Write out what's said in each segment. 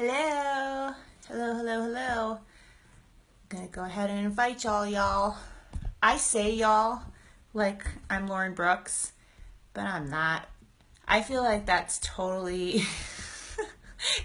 Hello. Hello. I'm gonna go ahead and invite y'all. I say y'all like I'm Lauren Brooks, but I'm not. I feel like that's totally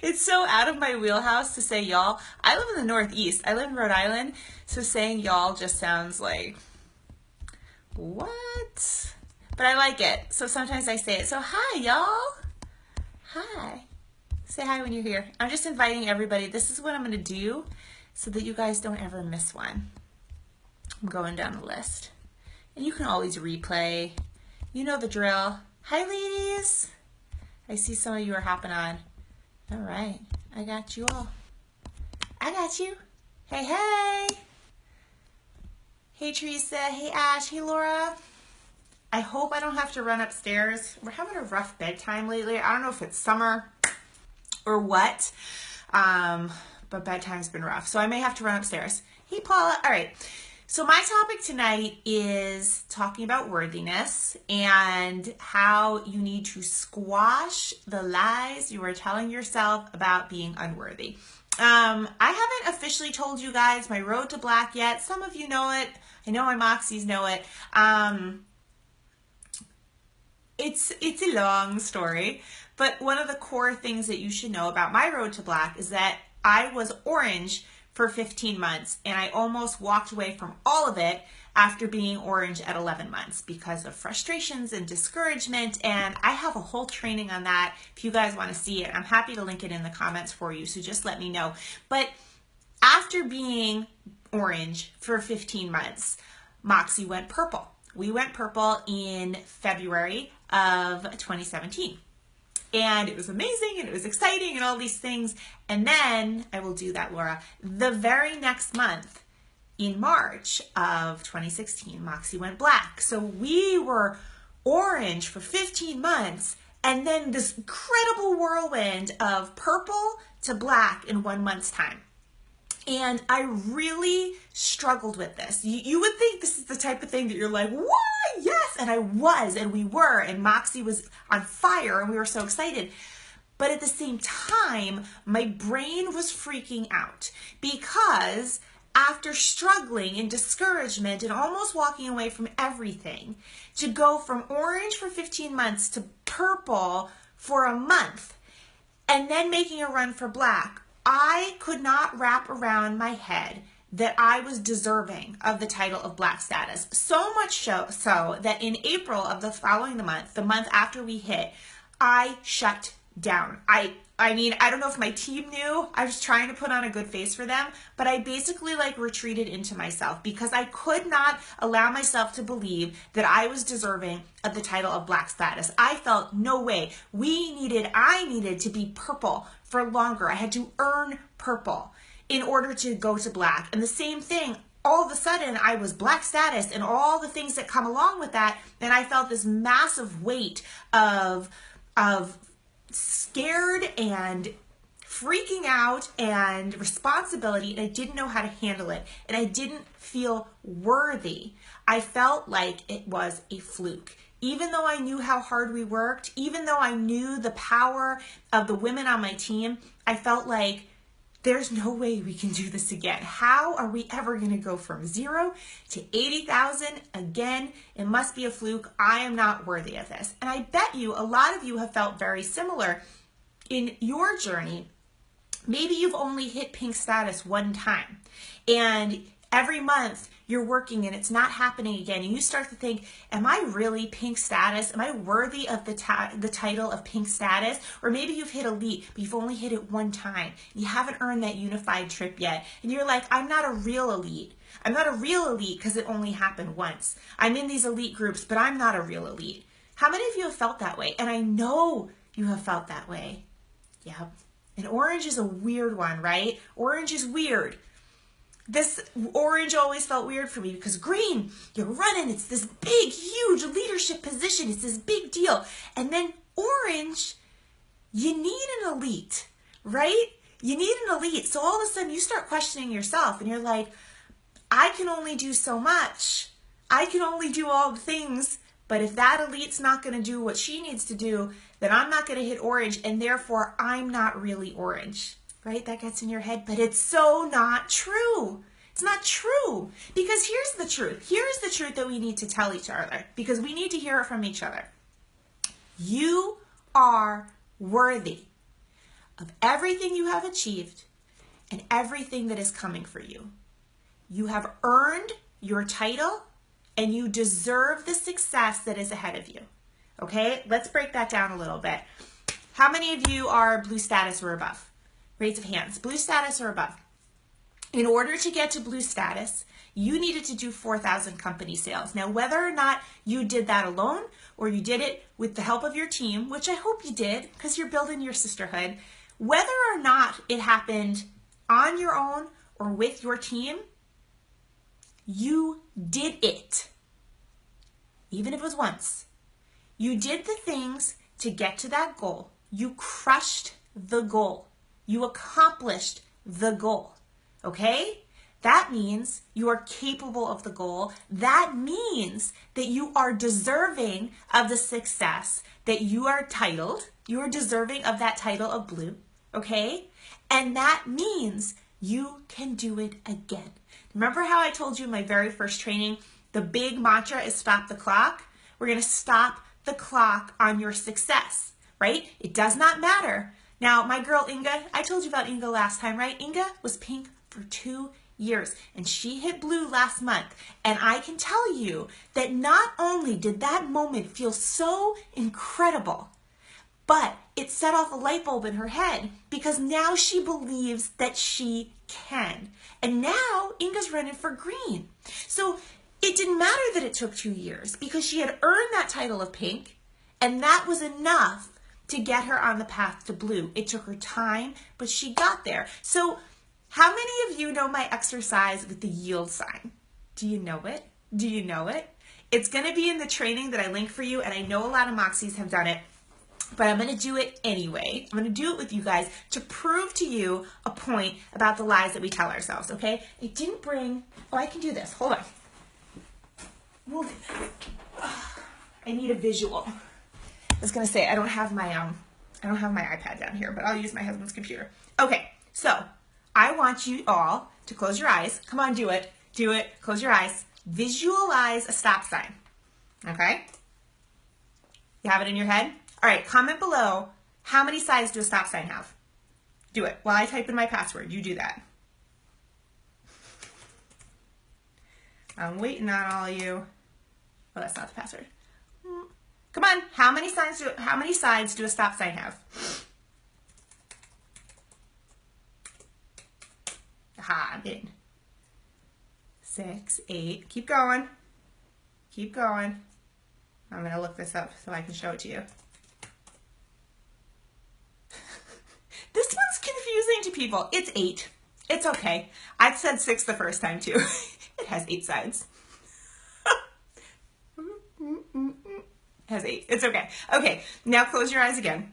it's so out of my wheelhouse to say y'all. I live in the Northeast. I live in Rhode Island, so saying y'all just sounds like what? But I like it. So sometimes I say it. So hi y'all. Hi. Say hi when you're here. I'm just inviting everybody. This is what I'm going to do so that you guys don't ever miss one. I'm going down the list. And you can always replay. You know the drill. Hi, ladies. I see some of you are hopping on. All right. I got you all. I got you. Hey. Hey, Teresa. Hey, Ash. Hey, Laura. I hope I don't have to run upstairs. We're having a rough bedtime lately. I don't know if it's summer or what, but bedtime's been rough, so I may have to run upstairs. Hey, Paula. All right, so my topic tonight is talking about worthiness and how you need to squash the lies you are telling yourself about being unworthy. I haven't officially told you guys my road to black yet. Some of you know it. I know my Moxies know it. It's a long story, but one of the core things that you should know about my road to black is that I was orange for 15 months and I almost walked away from all of it after being orange at 11 months because of frustrations and discouragement, and I have a whole training on that. If you guys want to see it, I'm happy to link it in the comments for you, so just let me know. But after being orange for 15 months, Moxie went purple. We went purple in February of 2017. And it was amazing and it was exciting and all these things. And then, I will do that, Laura, the very next month, in March of 2016, Moxie went black. So we were orange for 15 months and then this incredible whirlwind of purple to black in 1 month's time. And I really struggled with this. You would think this is the type of thing that you're like, what? Yes. And I was, and we were, and Moxie was on fire, and we were so excited. But at the same time, my brain was freaking out because after struggling in discouragement and almost walking away from everything, to go from orange for 15 months to purple for a month, and then making a run for black, I could not wrap around my head that I was deserving of the title of black status. So much so that in April of the following month, the month after we hit, I shut down. I mean, I don't know if my team knew. I was trying to put on a good face for them, but I basically retreated into myself because I could not allow myself to believe that I was deserving of the title of black status. I felt no way. I needed to be purple for longer. I had to earn purple in order to go to black. And the same thing, all of a sudden I was black status and all the things that come along with that. And I felt this massive weight of scared and freaking out and responsibility, and I didn't know how to handle it, and I didn't feel worthy. I felt like it was a fluke. Even though I knew how hard we worked, even though I knew the power of the women on my team, I felt like there's no way we can do this again. How are we ever going to go from 0 to 80,000 again? It must be a fluke. I am not worthy of this. And I bet you a lot of you have felt very similar in your journey. Maybe you've only hit pink status one time, and every month you're working and it's not happening again, and you start to think, am I really pink status? Am I worthy of the title of pink status? Or maybe you've hit elite, but you've only hit it one time. You haven't earned that unified trip yet, and you're like, I'm not a real elite. I'm not a real elite because it only happened once. I'm in these elite groups, but I'm not a real elite. How many of you have felt that way? And I know you have felt that way. Yep. And orange is a weird one, right? Orange is weird. This orange always felt weird for me because green, you're running, it's this big, huge leadership position, it's this big deal. And then orange, you need an elite, right? You need an elite. So all of a sudden you start questioning yourself and you're like, I can only do so much. I can only do all the things, but if that elite's not going to do what she needs to do, then I'm not going to hit orange, and therefore I'm not really orange. right? That gets in your head, but it's so not true. It's not true, because here's the truth. Here's the truth that we need to tell each other, because we need to hear it from each other. You are worthy of everything you have achieved and everything that is coming for you. You have earned your title and you deserve the success that is ahead of you. Okay, let's break that down a little bit. How many of you are blue status or above? Raise of hands. Blue status or above. In order to get to blue status, you needed to do 4,000 company sales. Now, whether or not you did that alone or you did it with the help of your team, which I hope you did because you're building your sisterhood, whether or not it happened on your own or with your team, you did it. Even if it was once. You did the things to get to that goal. You crushed the goal. You accomplished the goal. Okay? That means you are capable of the goal. That means that you are deserving of the success that you are titled. You are deserving of that title of blue. Okay? And that means you can do it again. Remember how I told you in my very first training, the big mantra is stop the clock? We're going to stop the clock on your success, right? It does not matter. Now, my girl Inga, I told you about Inga last time, right? Inga was pink for 2 years and she hit blue last month. And I can tell you that not only did that moment feel so incredible, but it set off a light bulb in her head because now she believes that she can. And now Inga's running for green. So it didn't matter that it took 2 years because she had earned that title of pink, and that was enough to get her on the path to blue. It took her time, but she got there. So how many of you know my exercise with the yield sign? Do you know it? Do you know it? It's going to be in the training that I link for you, and I know a lot of Moxies have done it, but I'm going to do it anyway. I'm going to do it with you guys to prove to you a point about the lies that we tell ourselves, okay? I didn't bring, oh, I can do this. Hold on. We'll do that. I need a visual. I was going to say, I don't have my iPad down here, but I'll use my husband's computer. Okay, so I want you all to close your eyes. Come on, do it. Do it. Close your eyes. Visualize a stop sign. Okay? You have it in your head? All right, comment below, how many sides do a stop sign have? Do it. While I type in my password, you do that. I'm waiting on all of you. Oh, that's not the password. Come on, how many sides do a stop sign have? Aha, I'm in. 6, 8, keep going. Keep going. I'm gonna look this up so I can show it to you. This one's confusing to people. It's 8. It's okay. I said 6 the first time too. It has 8 sides. It has 8. It's okay. Okay, now close your eyes again.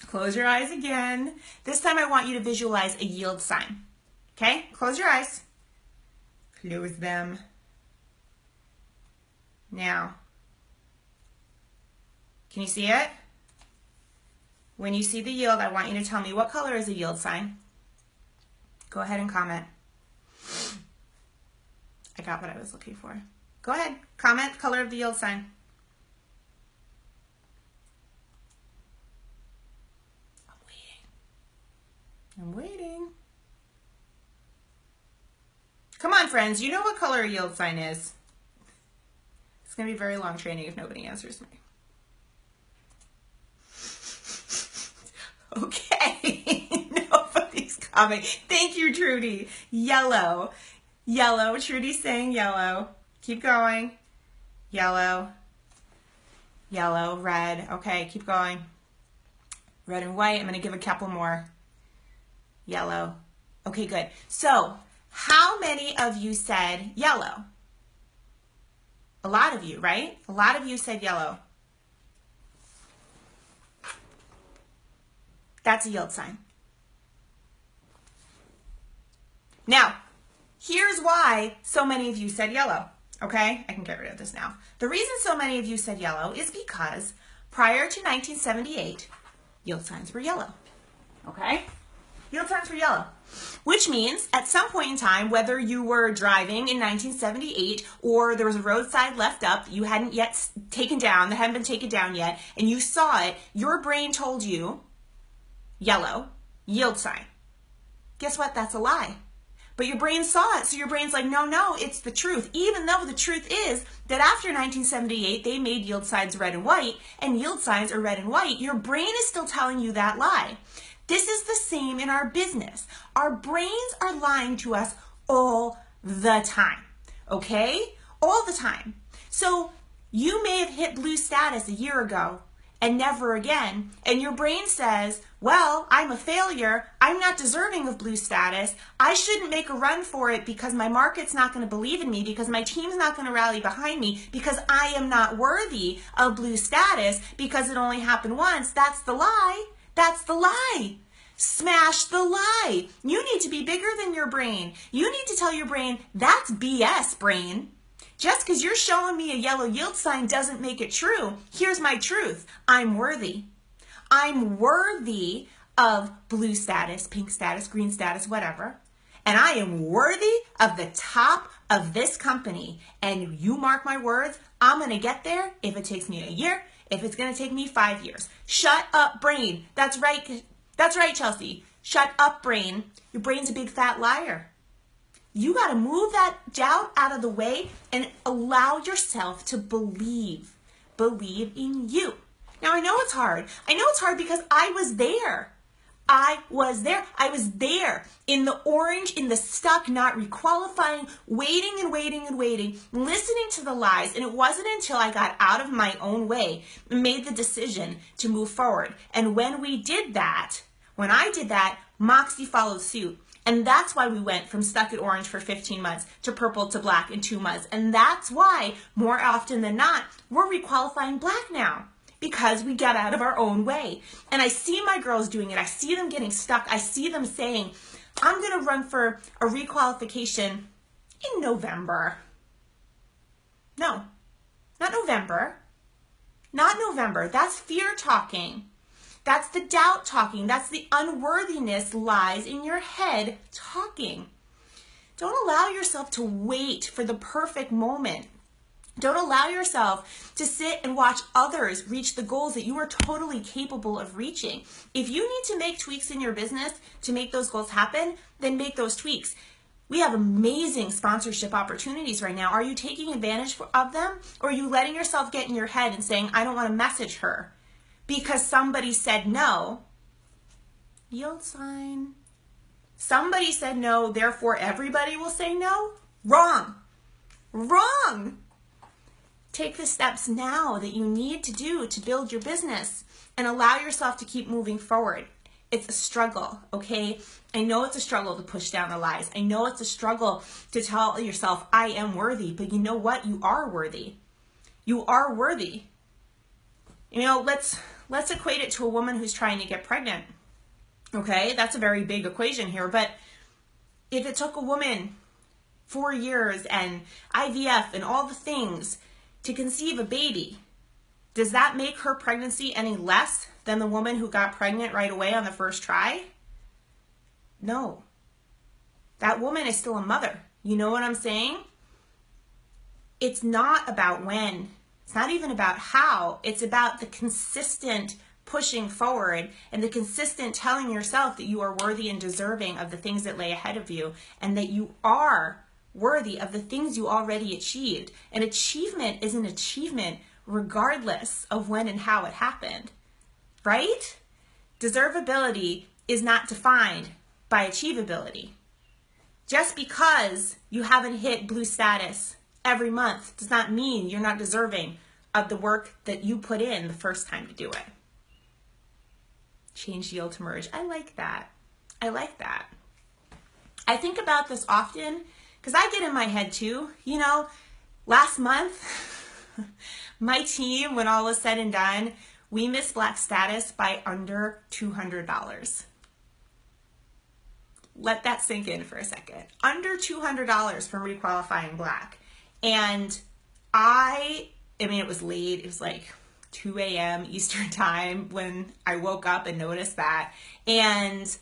Close your eyes again. This time I want you to visualize a yield sign. Okay, close your eyes. Close them. Now, can you see it? When you see the yield, I want you to tell me what color is a yield sign. Go ahead and comment. I got what I was looking for. Go ahead, comment color of the yield sign. I'm waiting. Come on, friends. You know what color a yield sign is. It's going to be a very long training if nobody answers me. Okay. Nobody's coming. Thank you, Trudy. Yellow. Yellow. Trudy's saying yellow. Keep going. Yellow. Yellow. Red. Okay, keep going. Red and white. I'm going to give a couple more. Yellow. Okay, good. So, how many of you said yellow? A lot of you, right? A lot of you said yellow. That's a yield sign. Now, here's why so many of you said yellow, okay? I can get rid of this now. The reason so many of you said yellow is because prior to 1978, yield signs were yellow, okay? Yield signs were yellow. Which means at some point in time, whether you were driving in 1978 or there was a roadside left up that you hadn't yet taken down, that hadn't been taken down yet, and you saw it, your brain told you, yellow, yield sign. Guess what? That's a lie. But your brain saw it, so your brain's like, no, it's the truth. Even though the truth is that after 1978, they made yield signs red and white, and yield signs are red and white, your brain is still telling you that lie. This is the same in our business. Our brains are lying to us all the time, okay? All the time. So you may have hit blue status a year ago and never again, and your brain says, well, I'm a failure. I'm not deserving of blue status. I shouldn't make a run for it because my market's not going to believe in me, because my team's not going to rally behind me, because I am not worthy of blue status because it only happened once. That's the lie. That's the lie. Smash the lie. You need to be bigger than your brain. You need to tell your brain, that's BS, brain. Just because you're showing me a yellow yield sign doesn't make it true. Here's my truth. I'm worthy. I'm worthy of blue status, pink status, green status, whatever. And I am worthy of the top of this company. And you mark my words, I'm going to get there if it takes me a year, if it's going to take me 5 years. Shut up, brain. That's right. That's right, Chelsea. Shut up, brain. Your brain's a big fat liar. You got to move that doubt out of the way and allow yourself to believe. Believe in you. Now, I know it's hard. I know it's hard because I was there. I was there. I was there in the orange, in the stuck, not requalifying, waiting and waiting and waiting, listening to the lies. And it wasn't until I got out of my own way and made the decision to move forward. And when we did that, when I did that, Moxie followed suit. And that's why we went from stuck at orange for 15 months to purple to black in 2 months. And that's why, more often than not, we're requalifying black now, because we got out of our own way. And I see my girls doing it. I see them getting stuck. I see them saying, I'm going to run for a requalification in November. No, not November. Not November. That's fear talking. That's the doubt talking. That's the unworthiness lies in your head talking. Don't allow yourself to wait for the perfect moment. Don't allow yourself to sit and watch others reach the goals that you are totally capable of reaching. If you need to make tweaks in your business to make those goals happen, then make those tweaks. We have amazing sponsorship opportunities right now. Are you taking advantage of them? Or are you letting yourself get in your head and saying, I don't want to message her because somebody said no? Yield sign. Somebody said no, therefore everybody will say no? Wrong. Wrong. Take the steps now that you need to do to build your business and allow yourself to keep moving forward. It's a struggle, okay? I know it's a struggle to push down the lies. I know it's a struggle to tell yourself, I am worthy, but you know what? You are worthy. You are worthy. You know, let's equate it to a woman who's trying to get pregnant, okay? That's a very big equation here, but if it took a woman 4 years and IVF and all the things to conceive a baby, does that make her pregnancy any less than the woman who got pregnant right away on the first try? No. That woman is still a mother. You know what I'm saying? It's not about when. It's not even about how. It's about the consistent pushing forward and the consistent telling yourself that you are worthy and deserving of the things that lay ahead of you, and that you are worthy of the things you already achieved. And achievement is an achievement regardless of when and how it happened, right? Deservability is not defined by achievability. Just because you haven't hit blue status every month does not mean you're not deserving of the work that you put in the first time to do it. Change yield to merge. I like that. I like that. I think about this often because I get in my head too. You know, last month, my team, when all was said and done, we missed black status by under $200. Let that sink in for a second. Under $200 from requalifying black. And I mean, it was late. It was like 2 a.m. Eastern time when I woke up and noticed that. And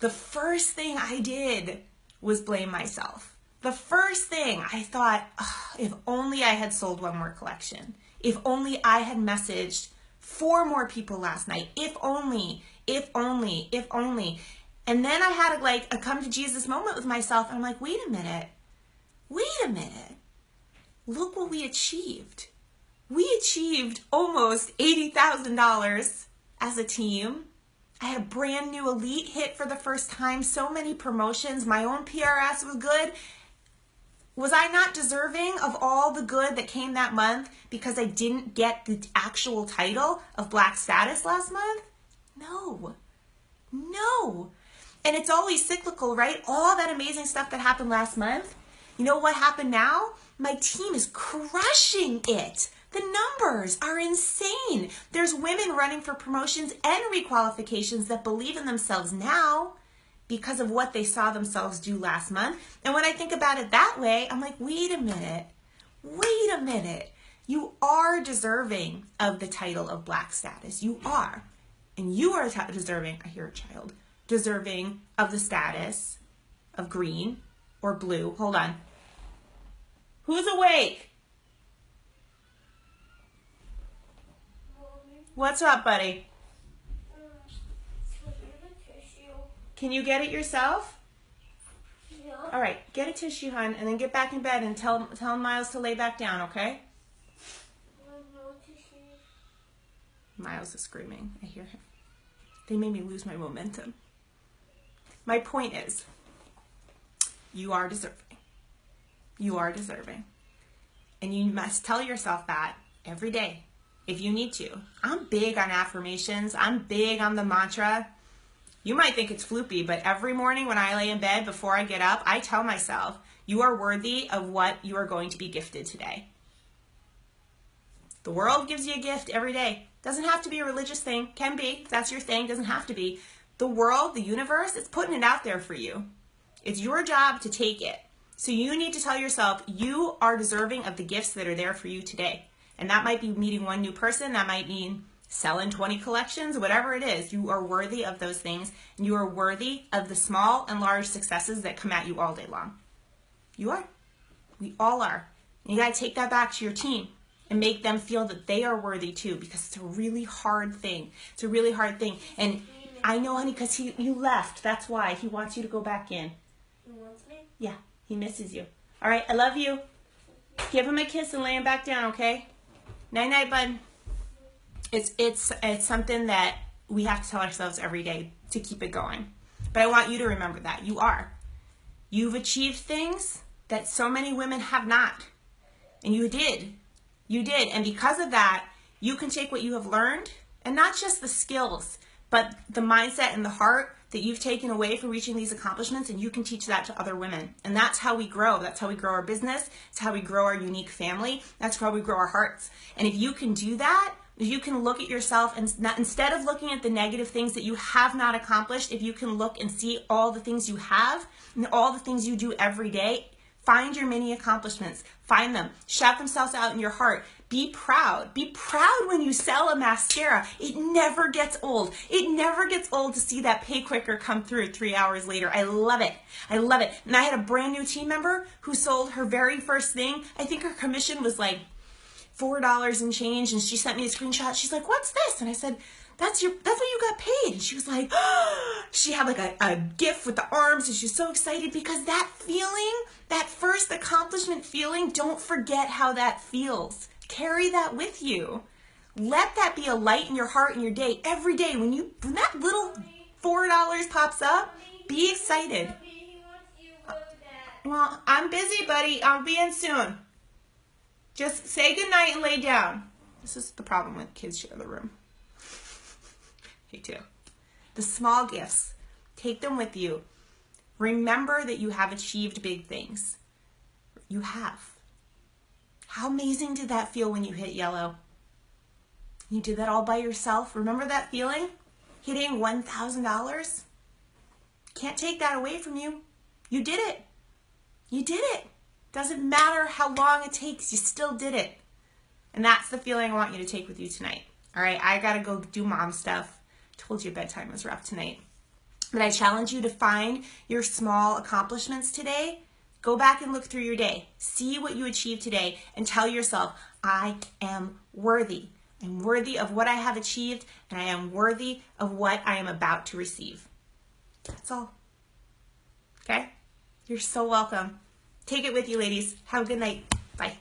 the first thing I did was blame myself. The first thing I thought, oh, if only I had sold one more collection. If only I had messaged 4 more people last night. If only, if only, if only. And then I had a come to Jesus moment with myself. And I'm like, wait a minute. Look what we achieved. We achieved almost $80,000 as a team. I had a brand new elite hit for the first time. So many promotions. My own PRS was good. Was I not deserving of all the good that came that month because I didn't get the actual title of Black status last month? No. And it's always cyclical, right? All that amazing stuff that happened last month. You know what happened now? My team is crushing it. The numbers are insane. There's women running for promotions and requalifications that believe in themselves now because of what they saw themselves do last month. And when I think about it that way, I'm like, wait a minute. You are deserving of the title of Black status. You are. And you are deserving, I hear a child, deserving of the status of green or blue. Hold on. Who's awake? What's up, buddy? Can you get it yourself? Yeah. All right, get a tissue, hon, and then get back in bed and tell Miles to lay back down, okay? No tissue. Miles is screaming. I hear him. They made me lose my momentum. My point is, you are deserving. You are deserving. And you must tell yourself that every day if you need to. I'm big on affirmations. I'm big on the mantra. You might think it's floopy, but every morning when I lay in bed before I get up, I tell myself, you are worthy of what you are going to be gifted today. The world gives you a gift every day. Doesn't have to be a religious thing. Can be. If that's your thing, doesn't have to be. The world, the universe, it's putting it out there for you. It's your job to take it. So you need to tell yourself you are deserving of the gifts that are there for you today. And that might be meeting one new person. That might mean selling 20 collections, whatever it is. You are worthy of those things. And you are worthy of the small and large successes that come at you all day long. You are. We all are. And you got to take that back to your team and make them feel that they are worthy too, because it's a really hard thing. It's a really hard thing. And I know, honey, because you left. That's why. He wants you to go back in. He wants me? Yeah, he misses you. All right, I love you. Give him a kiss and lay him back down, okay? Night-night, bud. It's something that we have to tell ourselves every day to keep it going. But I want you to remember that. You are. You've achieved things that so many women have not. And you did. You did. And because of that, you can take what you have learned, and not just the skills, but the mindset and the heart that you've taken away from reaching these accomplishments, and you can teach that to other women. And that's how we grow. That's how we grow our business. It's how we grow our unique family. That's how we grow our hearts. And if you can do that, if you can look at yourself and instead of looking at the negative things that you have not accomplished, if you can look and see all the things you have and all the things you do every day, find your mini accomplishments. Find them. Shout themselves out in your heart. Be proud. Be proud when you sell a mascara. It never gets old. It never gets old to see that pay quicker come through 3 hours later. I love it. I love it. And I had a brand new team member who sold her very first thing. I think her commission was like $4 and change, and she sent me a screenshot. She's like, "What's this?" And I said, that's what you got paid. And she was like, she had like a gift with the arms, and she's so excited because that feeling, that first accomplishment feeling, don't forget how that feels. Carry that with you. Let that be a light in your heart in your day. Every day when that little $4 pops up, be excited. Well, I'm busy, buddy. I'll be in soon. Just say goodnight and lay down. This is the problem when kids share the room. Me too. The small gifts, take them with you. Remember that you have achieved big things. You have. How amazing did that feel when you hit yellow? You did that all by yourself. Remember that feeling? Hitting $1,000? Can't take that away from you. You did it. You did it. Doesn't matter how long it takes, you still did it. And that's the feeling I want you to take with you tonight. All right, I gotta go do mom stuff. Told you bedtime was rough tonight. But I challenge you to find your small accomplishments today. Go back and look through your day. See what you achieved today and tell yourself, I am worthy. I'm worthy of what I have achieved, and I am worthy of what I am about to receive. That's all. Okay? You're so welcome. Take it with you, ladies. Have a good night. Bye.